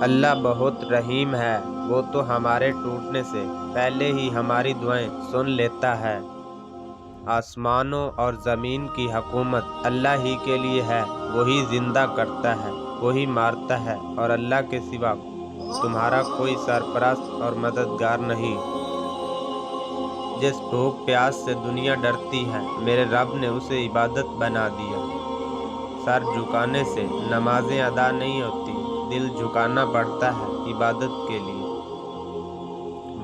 اللہ بہت رحیم ہے، وہ تو ہمارے ٹوٹنے سے پہلے ہی ہماری دعائیں سن لیتا ہے۔ آسمانوں اور زمین کی حکومت اللہ ہی کے لیے ہے، وہی زندہ کرتا ہے، وہی مارتا ہے، اور اللہ کے سوا تمہارا کوئی سرپرست اور مددگار نہیں۔ جس بھوک پیاس سے دنیا ڈرتی ہے، میرے رب نے اسے عبادت بنا دیا۔ سر جھکانے سے نمازیں ادا نہیں ہوتی، دل جھکانا پڑتا ہے عبادت کے لیے۔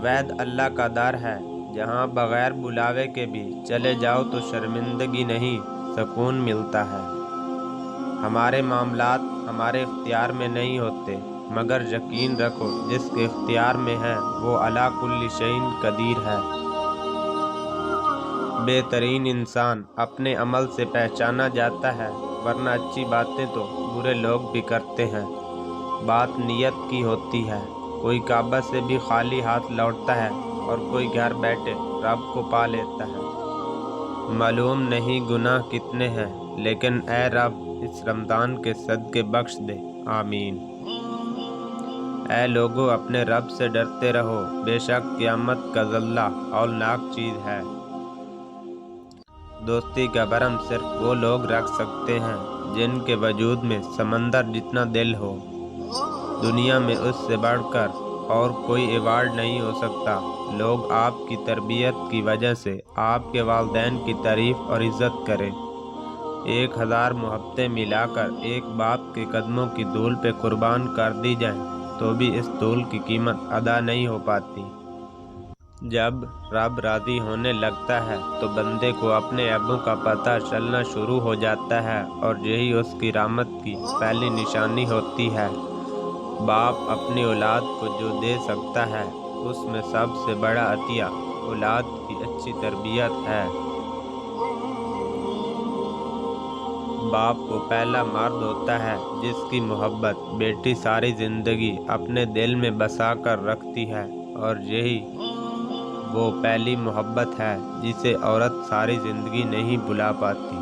وید اللہ کا در ہے، جہاں بغیر بلاوے کے بھی چلے جاؤ تو شرمندگی نہیں، سکون ملتا ہے۔ ہمارے معاملات ہمارے اختیار میں نہیں ہوتے، مگر یقین رکھو جس کے اختیار میں ہے وہ علی کل شیء قدیر ہے۔ بہترین انسان اپنے عمل سے پہچانا جاتا ہے، ورنہ اچھی باتیں تو برے لوگ بھی کرتے ہیں۔ بات نیت کی ہوتی ہے، کوئی کعبہ سے بھی خالی ہاتھ لوٹتا ہے اور کوئی گھر بیٹھے رب کو پا لیتا ہے۔ معلوم نہیں گناہ کتنے ہیں، لیکن اے رب اس رمضان کے صدقے بخش دے، آمین۔ اے لوگو اپنے رب سے ڈرتے رہو، بے شک قیامت کا ذلہ ہولناک چیز ہے۔ دوستی کا بھرم صرف وہ لوگ رکھ سکتے ہیں جن کے وجود میں سمندر جتنا دل ہو۔ دنیا میں اس سے بڑھ کر اور کوئی ایوارڈ نہیں ہو سکتا۔ لوگ آپ کی تربیت کی وجہ سے آپ کے والدین کی تعریف اور عزت کریں۔ 1000 محبتیں ملا کر ایک باپ کے قدموں کی دھول پہ قربان کر دی جائیں تو بھی اس دھول کی قیمت ادا نہیں ہو پاتی۔ جب رب راضی ہونے لگتا ہے تو بندے کو اپنے عیبوں کا پتہ چلنا شروع ہو جاتا ہے، اور یہی اس کی رحمت کی پہلی نشانی ہوتی ہے۔ باپ اپنی اولاد کو جو دے سکتا ہے اس میں سب سے بڑا عطیہ اولاد کی اچھی تربیت ہے۔ باپ وہ پہلا مرد ہوتا ہے جس کی محبت بیٹی ساری زندگی اپنے دل میں بسا کر رکھتی ہے، اور یہی وہ پہلی محبت ہے جسے عورت ساری زندگی نہیں بھلا پاتی۔